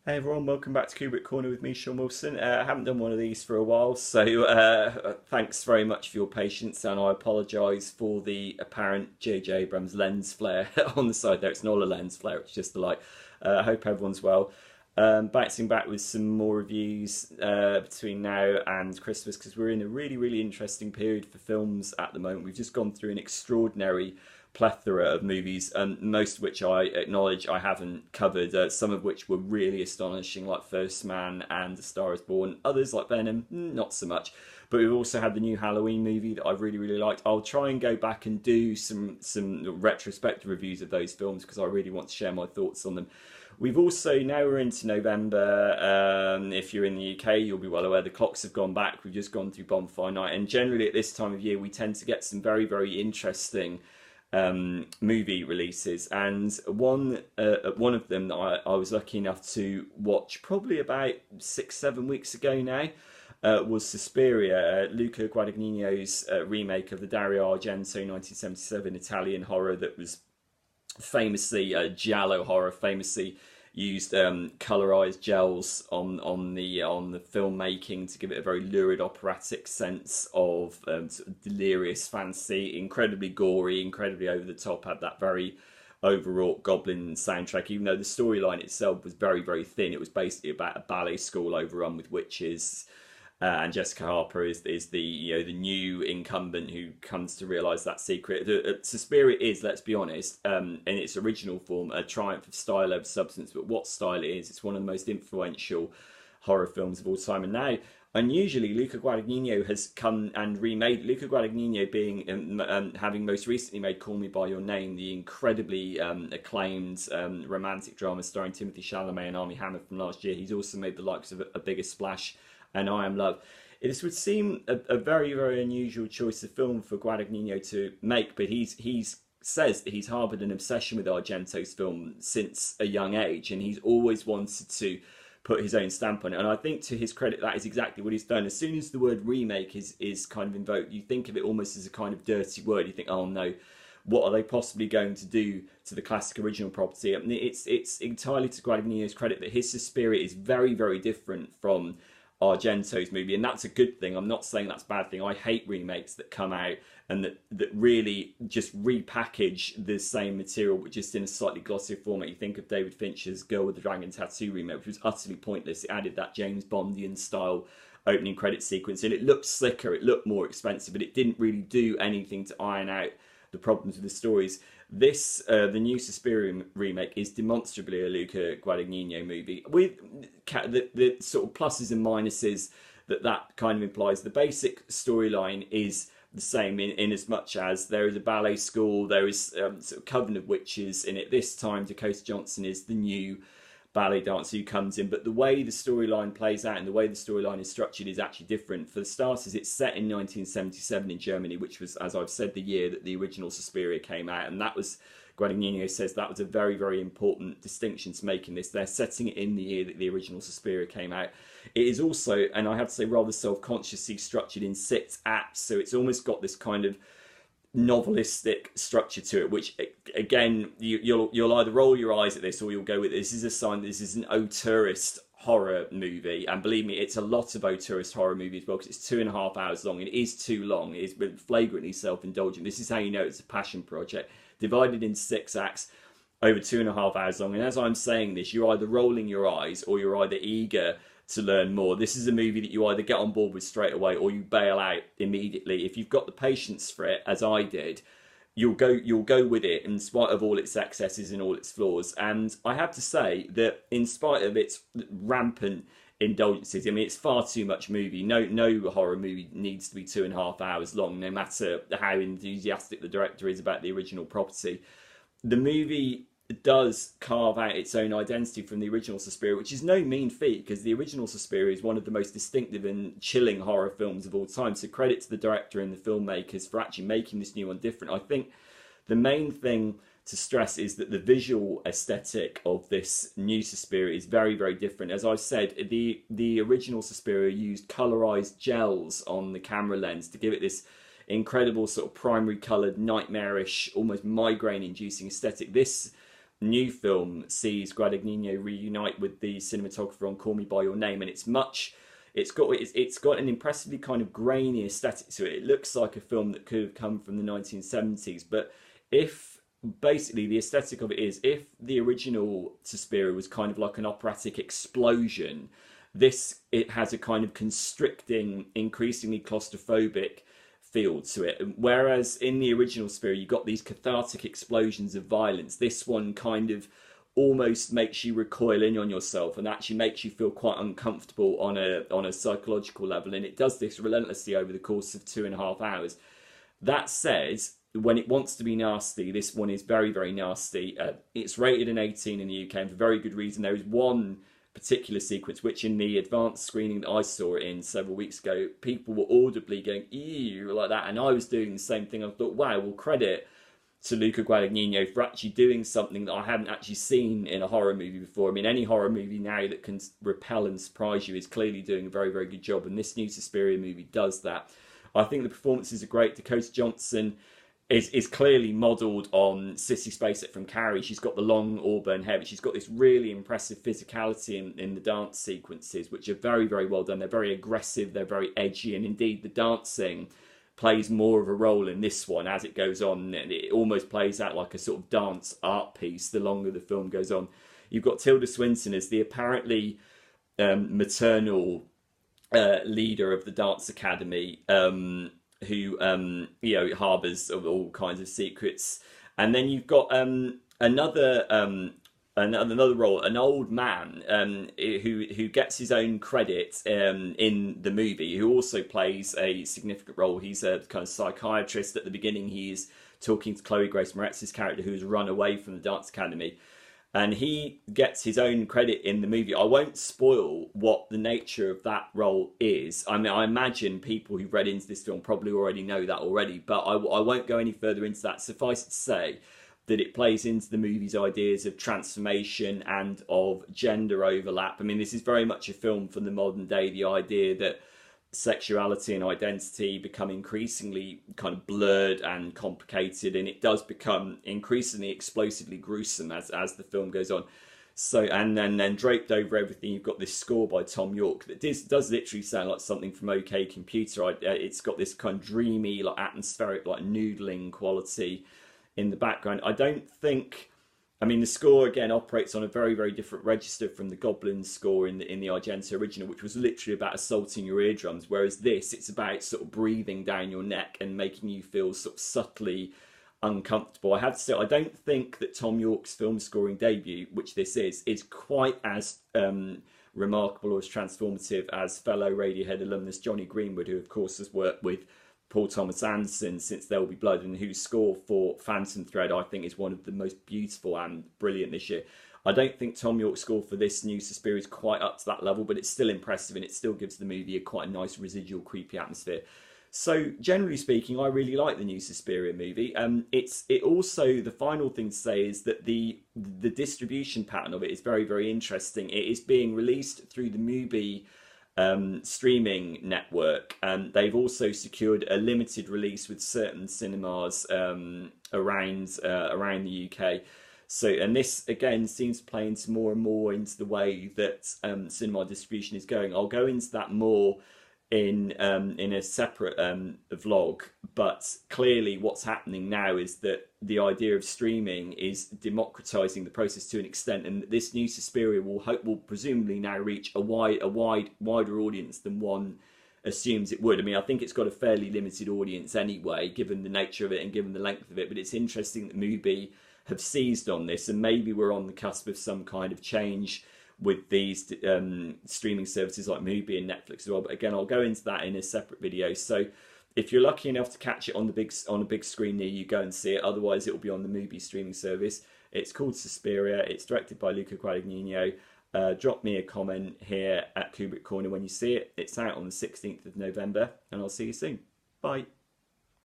Hey everyone, welcome back to Kubrick Corner with me, Sean Wilson. I haven't done one of these for a while, so thanks very much for your patience, and I apologise for the apparent J.J. Abrams lens flare on the side there. It's not a lens flare, it's just the light. I hope everyone's well. Bouncing back with some more reviews between now and Christmas, because we're in a really, really interesting period for films at the moment. We've just gone through an extraordinary plethora of movies, and most of which I acknowledge I haven't covered. Some of which were really astonishing, like First Man and A Star Is Born. Others, like Venom, not so much. But we've also had the new Halloween movie that I really, really liked. I'll try and go back and do some retrospective reviews of those films because I really want to share my thoughts on them. We've also, now we're into November. If you're in the UK, you'll be well aware the clocks have gone back. We've just gone through Bonfire Night, and generally at this time of year, we tend to get some very, very interesting movie releases. And one of them that I was lucky enough to watch probably about 6-7 weeks ago now was Suspiria, Luca Guadagnino's remake of the Dario Argento 1977 Italian horror that was famously giallo horror, famously used colorized gels on the filmmaking to give it a very lurid operatic sense of sort of delirious fantasy, incredibly gory, incredibly over the top, had that very overwrought goblin soundtrack, even though the storyline itself was very, very thin. It was basically about a ballet school overrun with witches, and Jessica Harper is the the new incumbent who comes to realise that secret. Suspiria is, let's be honest, in its original form, a triumph of style over substance. But what style it is, it's one of the most influential horror films of all time. And now, unusually, Luca Guadagnino has come and remade. Luca Guadagnino being having most recently made Call Me by Your Name, the incredibly acclaimed romantic drama starring Timothy Chalamet and Armie Hammer from last year. He's also made the likes of A Bigger Splash and I Am Love. This would seem a very, very unusual choice of film for Guadagnino to make, but he's says that he's harboured an obsession with Argento's film since a young age, and he's always wanted to put his own stamp on it. And I think, to his credit, that is exactly what he's done. As soon as the word remake is kind of invoked, you think of it almost as a kind of dirty word. You think, oh no, what are they possibly going to do to the classic original property? I mean, it's entirely to Guadagnino's credit that his Suspiria is very, very different from Argento's movie, and that's a good thing. I'm not saying that's a bad thing. I hate remakes that come out and that really just repackage the same material but just in a slightly glossier format. You think of David Fincher's Girl with the Dragon Tattoo remake, which was utterly pointless. It added that James Bondian style opening credit sequence, and it looked slicker, it looked more expensive, but it didn't really do anything to iron out the problems with the stories. This, the new Suspiria remake, is demonstrably a Luca Guadagnino movie, with the sort of pluses and minuses that kind of implies. The basic storyline is the same in as much as there is a ballet school, there is sort of coven of witches in it. This time, Dakota Johnson is the new ballet dancer who comes in, but the way the storyline plays out and the way the storyline is structured is actually different. For the starters, it's set in 1977 in Germany, which was, as I've said, the year that the original Suspiria came out, and that was, Guadagnino says, that was a very, very important distinction to make in this. They're setting it in the year that the original Suspiria came out. It is also, and I have to say, rather self-consciously structured in 6 acts, so it's almost got this kind of novelistic structure to it, which again, you'll either roll your eyes at this or you'll go with it. This is a sign that this is an auteurist horror movie, and believe me, it's a lot of auteurist horror movie as well, because it's 2.5 hours long. It is too long. It's been flagrantly self-indulgent. This is how you know it's a passion project, divided into 6 acts over 2.5 hours long. And as I'm saying this, you're either rolling your eyes or you're either eager to learn more. This is a movie that you either get on board with straight away or you bail out immediately. If you've got the patience for it, as I did, you'll go with it in spite of all its excesses and all its flaws. And I have to say that in spite of its rampant indulgences, I mean, it's far too much movie. No horror movie needs to be 2.5 hours long, no matter how enthusiastic the director is about the original property. The movie does carve out its own identity from the original Suspiria, which is no mean feat, because the original Suspiria is one of the most distinctive and chilling horror films of all time. So credit to the director and the filmmakers for actually making this new one different. I think the main thing to stress is that the visual aesthetic of this new Suspiria is very, very different. As I've said, the original Suspiria used colorized gels on the camera lens to give it this incredible sort of primary coloured, nightmarish, almost migraine-inducing aesthetic. This new film sees Guadagnino reunite with the cinematographer on Call Me by Your Name, and it's got an impressively kind of grainy aesthetic to it. It looks like a film that could have come from the 1970s, but if basically the aesthetic of it is, if the original Suspiria was kind of like an operatic explosion, it has a kind of constricting, increasingly claustrophobic feel to it. Whereas in the original Suspiria, you got these cathartic explosions of violence. This one kind of almost makes you recoil in on yourself and actually makes you feel quite uncomfortable on a psychological level. And it does this relentlessly over the course of 2.5 hours. That said, when it wants to be nasty, this one is very, very nasty. It's rated an 18 in the UK, and for very good reason. There is one particular sequence which, in the advanced screening that I saw it in several weeks ago, people were audibly going ew like that, and I was doing the same thing. I thought, wow, well, credit to Luca Guadagnino for actually doing something that I hadn't actually seen in a horror movie before. I mean, any horror movie now that can repel and surprise you is clearly doing a very, very good job, and this new Suspiria movie does that. I think the performances are great. Dakota Johnson is clearly modelled on Sissy Spacek from Carrie. She's got the long auburn hair, but she's got this really impressive physicality in the dance sequences, which are very, very well done. They're very aggressive, they're very edgy, and indeed the dancing plays more of a role in this one as it goes on, and it almost plays out like a sort of dance art piece the longer the film goes on. You've got Tilda Swinton as the apparently maternal leader of the dance academy, who harbours all kinds of secrets, and then you've got another role, an old man who gets his own credit in the movie, who also plays a significant role. He's a kind of psychiatrist. At the beginning, he's talking to Chloe Grace Moretz's character, who's run away from the dance academy, and he gets his own credit in the movie. I won't spoil what the nature of that role is. I mean, I imagine people who've read into this film probably already know that already, but I won't go any further into that. Suffice it to say that it plays into the movie's ideas of transformation and of gender overlap. I mean, this is very much a film from the modern day, the idea that sexuality and identity become increasingly kind of blurred and complicated, and it does become increasingly explosively gruesome as the film goes on. So, and then draped over everything, you've got this score by Tom York that does literally sound like something from OK Computer. It's got this kind of dreamy, like atmospheric, like noodling quality in the background. I mean, the score again operates on a very, very different register from the Goblin score in the Argento original, which was literally about assaulting your eardrums. Whereas this, it's about sort of breathing down your neck and making you feel sort of subtly uncomfortable. I have to say, I don't think that Tom York's film scoring debut, which this is quite as remarkable or as transformative as fellow Radiohead alumnus Johnny Greenwood, who of course has worked with Paul Thomas Anderson since There Will Be Blood, and whose score for Phantom Thread I think is one of the most beautiful and brilliant this year. I don't think Tom York's score for this new Suspiria is quite up to that level, but it's still impressive, and it still gives the movie quite a nice residual creepy atmosphere. So generally speaking, I really like the new Suspiria movie. It also, the final thing to say is that the distribution pattern of it is very, very interesting. It is being released through the Mubi streaming network, and they've also secured a limited release with certain cinemas around the UK. So, and this again seems to play into more and more into the way that cinema distribution is going. I'll go into that more in a separate vlog, but clearly what's happening now is that the idea of streaming is democratizing the process to an extent, and this new Suspiria will presumably now reach a wider audience than one assumes it would. I mean, I think it's got a fairly limited audience anyway, given the nature of it and given the length of it, but it's interesting that Mubi have seized on this, and maybe we're on the cusp of some kind of change with these streaming services like Mubi and Netflix as well. But again, I'll go into that in a separate video. So if you're lucky enough to catch it on a big screen near you, go and see it. Otherwise, it will be on the Mubi streaming service. It's called Suspiria. It's directed by Luca Guadagnino. Drop me a comment here at Kubrick Corner when you see it. It's out on the 16th of November, and I'll see you soon. Bye.